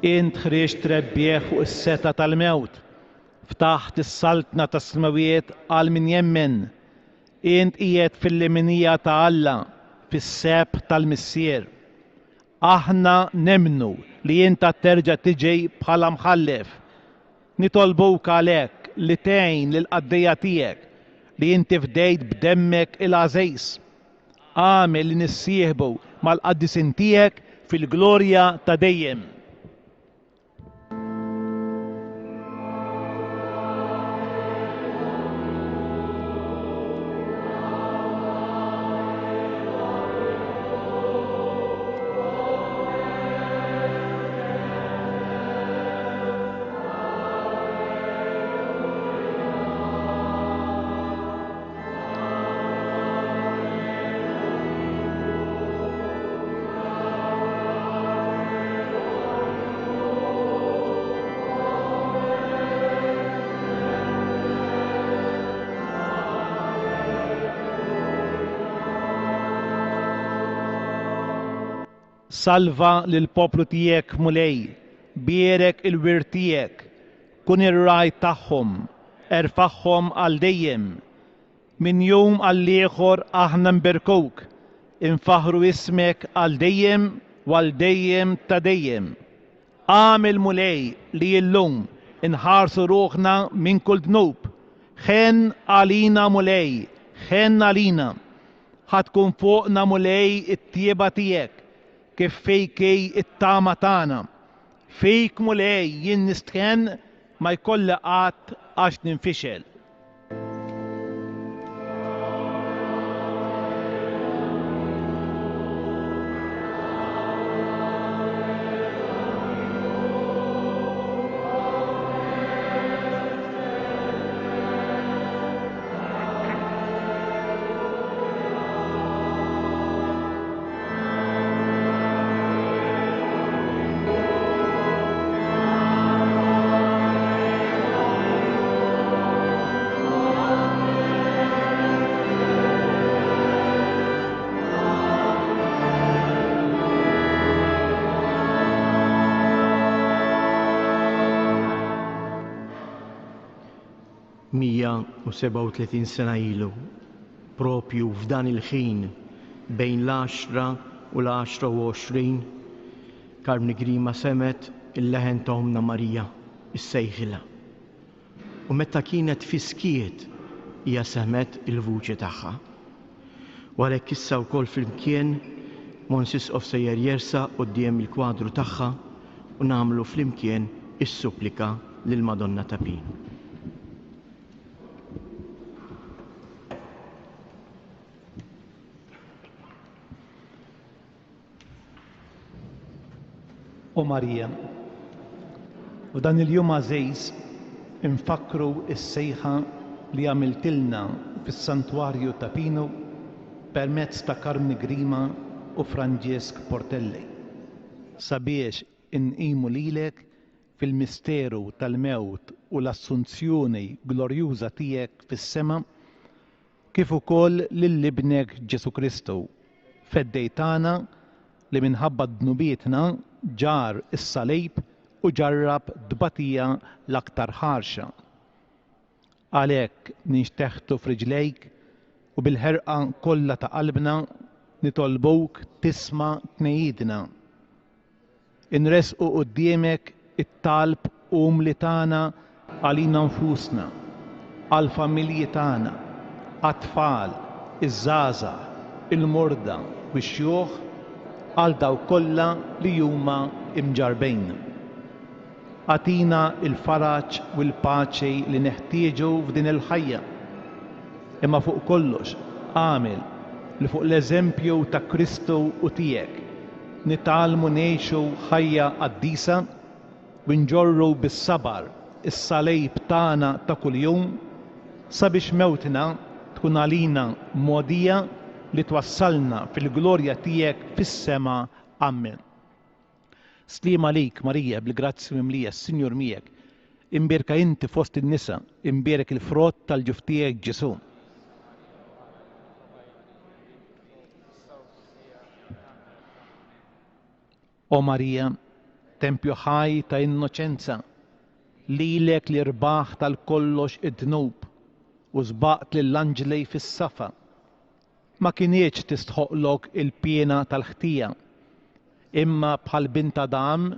Int ħriġt rebbieħ fuq is-seta tal-mewt, ftaħt is-saltna tas-smawiet għal min jemmen, int qiegħed fil-leminija ta' Alla, fis-seb tal-missier. Aħna nemnu li inta terġa' tiġi bħala mħallef. Nitolbuk għalhekk li tgħin lill-qaddejja tiegħek li inti fdejt b'demmek il-għażejs. Għamel li nissieħbu mal-qaddisin tiegħek fil-glorja ta' dejjem. Salva lill-poplu tiegħek mulej, bierek il-wir tiegħek, kun ir-raj tagħhom, erfaħħom għal dejjem. Min jum għal ieħor aħna nberkuk, infaħru ismek għal dejjem u għal dejjem ta' dejjem. Għamel mulej li llum inħarsu ruħna minn kull dnub. Ħen għalina mulej, ħen għalina. Ħatkun fuqna mulej it-tieba tiegħek kif fejkej it-tama tagħna. Fejk mulej jien nistħen ma jkolli qatt għax ninfixel. u 37 sena ilu, propju f'dan il-ħin bejn l-10 u l-10 Karm Nigrima semet il-leħen ta' Omna Marija, is-sejħila. U meta kienet fiskiet hija semet il-vuċi tagħha. U għalhekk issa wkoll flimkien Monsiskof sejjer jersa quddiem il-kwadru tagħha u nagħmlu flimkien is-supplika lil Madonna ta' Pin. O Marija, u dan il-jum għażejs infakru is-sejħa li għamiltilna fis-santwarju ta' Pino permezz ta' Karm Nigrima u Franġesk Portelli, sabiex inqimu lilek fil-misteru tal-mewt u l-assunzjoni glorjuża tiegħek fis-sema, kif ukoll lill-ibnek Ġesu Kristu, feddejtana li minħabba dnubietna ġar is-salib u ġarrab dbatija l-aktar ħarxa. Għalhekk ninxteħtu f'riġlejk u bil-ħerqa kollha ta' qalbna nitolbuk tisma' tnejjidna. Inresqu quddiemek it-talb li tagħna għalina nfusna, għall-familji tagħna, għat-tfal, iż-żgħażagħ, il-morda u x-xjuħ għal dawk kollha li huma imġarbejn. Għatina il-faraġ u l-paċi li neħtieġu f'din il-ħajja. Imma fuq kollox għamel li fuq l-eżempju ta' Kristu u tiegħek nitgħallmu ngħixu ħajja qaddisa u nġorru bis-sabar is-salejb tagħna ta' kuljum sabiex mewtina tkun għalina mogħdija li twassalna fil-glorja tiegħek fis-sema. Amen. Sliem għalik Marija bil-grazzi mimlija s-Sinjur miegħek, imbierka inti fost in-nisa, imbierek il-frott tal-ġuf tiegħek Ġesu. O Marija, tempju ħaj ta' innoċenza, lilek li rbaħ tal-kollox id-dnub u żbaqt lill-anġlej fis-safa. Ma kienieċ tistħoqlok il-pjena tal-ħtija, imma bħal bint Adam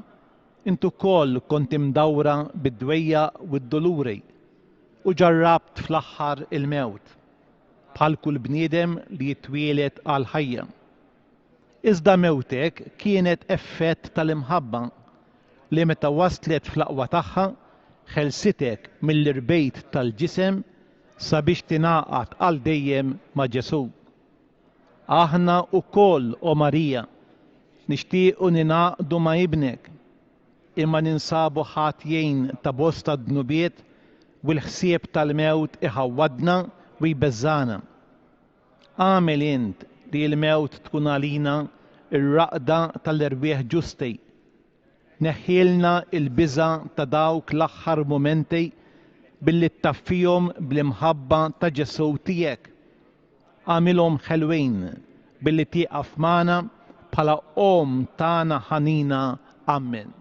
intu koll kont imdawra bid-dwejja u d-doluri u ġarrabt fl-aħħar il-mewt bħal kull bniedem li jitwielet għal ħajja. Iżda mewtek kienet effett tal-imħabba li meta waslet fl-aqwa tagħha ħelsitek mill-irbejt tal-ġisem sabiex tingħaqad għal dejjem ma' Ġesu. Aħna wkoll, o Marija, nixtiequ ninaqdu ma' ibnek, imma ninsabu ħatjejn ta' bosta dnubiet u l-ħsieb tal-mewt iħawwadna u jbeżżana. Għamel int li l-mewt tkun għalina ir-raqda tal-erbieħ ġusti. Neħħilna il-biża ta' dawk l-aħħar momenti billi taffihom bl-imħabba ta' Ġesu tiegħek. Għamilhom ħelwin billi tieqaf magħna bħala om tagħna ħanina. Amen.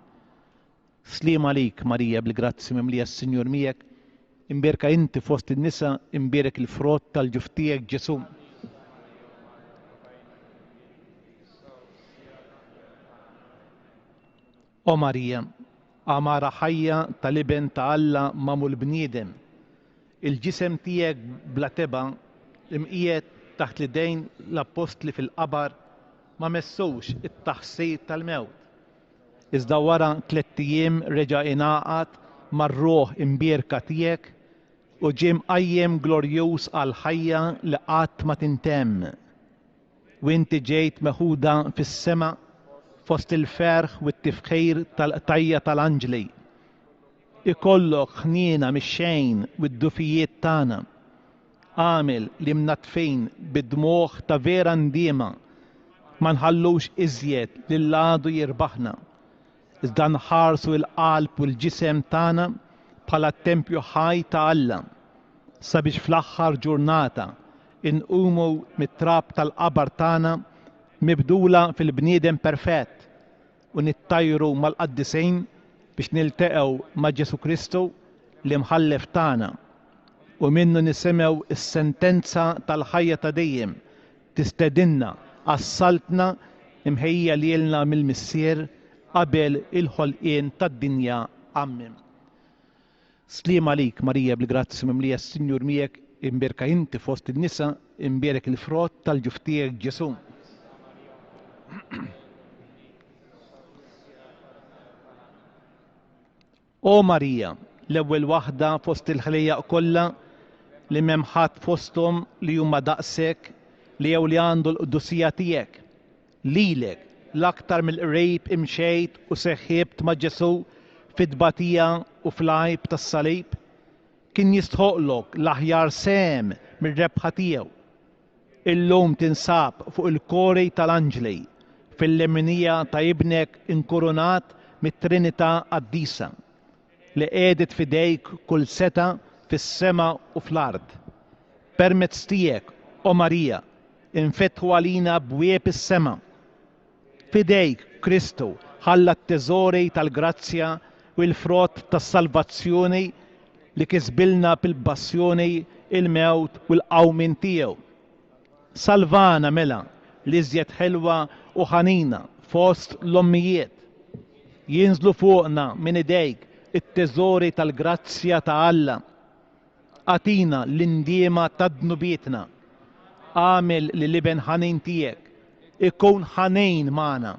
Sliem għalik Marija bil-grazzi mimlija s-Sinjur miegħek, imbierka inti fost in-nisa, imbierek il-frott tal-ġuf tiegħek Ġesu. O Marija, għamara ħajja tal-iben ta' Alla mamul bniedem, il-ġisem tiegħek bla teba imqiegħed taħt l-idejn l-apostli fil-qabar ma messux it-taħsejt tal-mewt. Iżda wara 3 ijiem reġa' ingħaqad mar-ruħ imbierka tiegħek u ġie mqajjem glorjuż għal ħajja li qatt ma tintemm. U inti ġejt meħuda fis-sema fost il-ferħ u t-tifħir tal-qtajja tal-anġli. Ikollok ħniena mix-xejn u d-dufijiet tagħna. Għamel li mnatfejn bid-dmugħ ta' vera ndiema ma nħallux iżjed li l-għadu jirbaħna. Iżda nħarsu l-qalb u l-ġisem tagħna bħala tempju ħaj ta' Alla sabiex fl-aħħar ġurnata inqumu mit-trab tal-qabar tagħna mibdula fil-bniedem perfett u nittajru mal-qaddisejn biex niltaqgħu ma' Ġesu Kristu li mħallef tagħna u minnu nisimgħu is-sentenza tal-ħajja ta' dejjem tistedinna għas-saltna imħejja lilna mill-missier qabel il-ħolqien tad-dinja. Amen. Sliem għalik Marija bil-grazzi mimlija s-Sinjur miegħek, imbierka inti fost in-nisa, imbierek il-frott tal-ġuf tiegħek Ġesu. O Marija, l-ewwel waħda fost il-ħlejjaq kollha li m'hemm ħadd fosthom li huma daqshekk li jew li għandu l-qudusija tiegħek. Lilek l-aktar mill-qrejb imxejt u seħħibt ma' Ġesu fid-tbatija u fl-għajb tas-salib. Kien jistħoqlok l-aħjar sem mir-rebħa tiegħu. Illum tinsab fuq il-korej tal-anġli fil-leminija ta' ibnek inkurunat mit-Trinità Qaddisa li qiegħdet f'idejk kull seta fis-sema u fl-ard. Permezz tiegħek, o Marija, infetħu għalina bwieb is-sema. F'idejk Kristu ħalla t-teżori tal-grazzja u l-frott tas-salvazzjoni li kisbilna bil-passjoni, il-mewt u l-qawmin tiegħu Salvana mela li żjed ħelwa u ħanina fost l-ommijiet. Jinżlu fuqna minn idejk it-teżori tal-grazzja ta' Alla. Atina l-indiema ta' dnubietna. Għamel li liben ħanin tiegħek ikun ħanin magħna.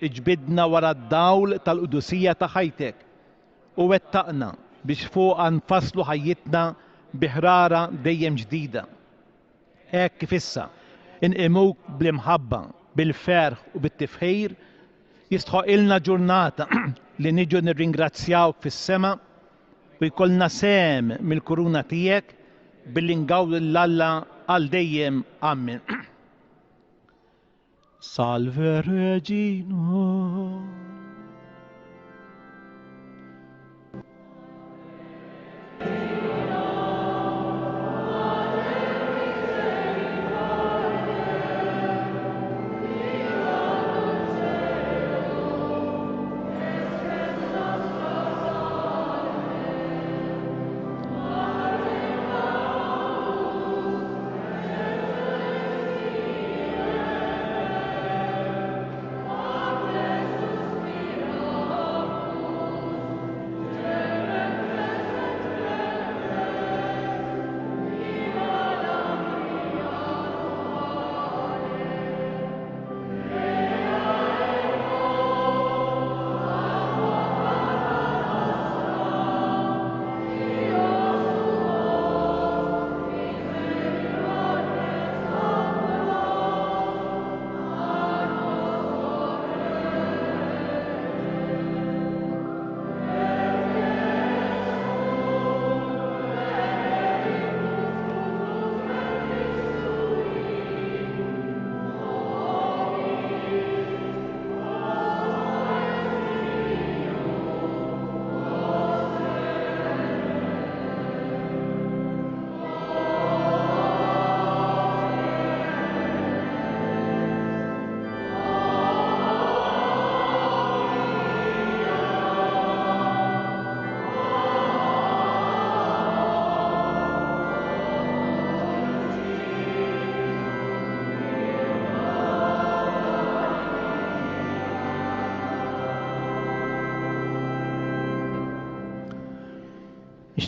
Iġbidna wara d-dawl tal-qudusija ta' ħajtek u wettaqna biex fuqha nfasslu ħajjitna biħrara dejjem ġdida. Hekk kif issa inqimuk bl-imħabba, bil-ferħ u bit-tifħir jistħoq ilna ġurnata li niġu nirringrazzjawk fis-sema u jkollna sem mill-kuruna tiegħek billi ngawlu l-Alla għal dejjem Amen. Salve Regina.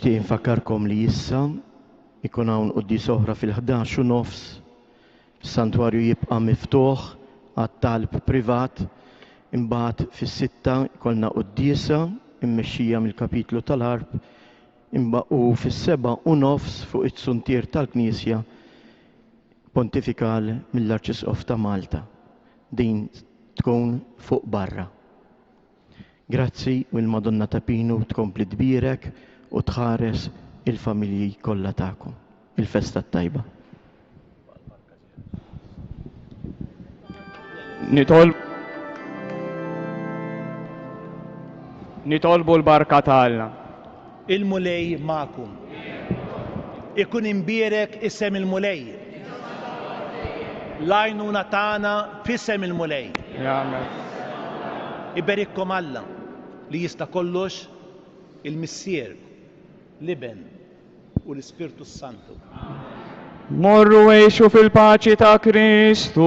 Nixtieq infakkarkom li issa ikun hawn qudies oħra fil-11:30. Is-santwarju jibqa' miftuħ għat-talb privat. Imbagħad fis-6 ikollna quddiesa immexxija mill-kapitlu tal-Arb. U fis-7:30 fuq it-suntier tal-Knisja pontifikal mill-Arċisqof ta' Malta. Din tkun fuq barra. Grazzi u l-Madonna ta' Pinu tkompli tbierek u tħares il-familji kollha tagħkom. Il-festa tajba. Nitolbu l-barka ta' Alla. Il-mulej ma'kum. Ikun imbierek isem il-mulej. Lajnuna tagħna f'isem il-mulej. Iberikkom Alla li jista' kollox il-Missier, l-Iben u l-Ispirtu Santu. Morru għexu fil-paċi ta' Kristu.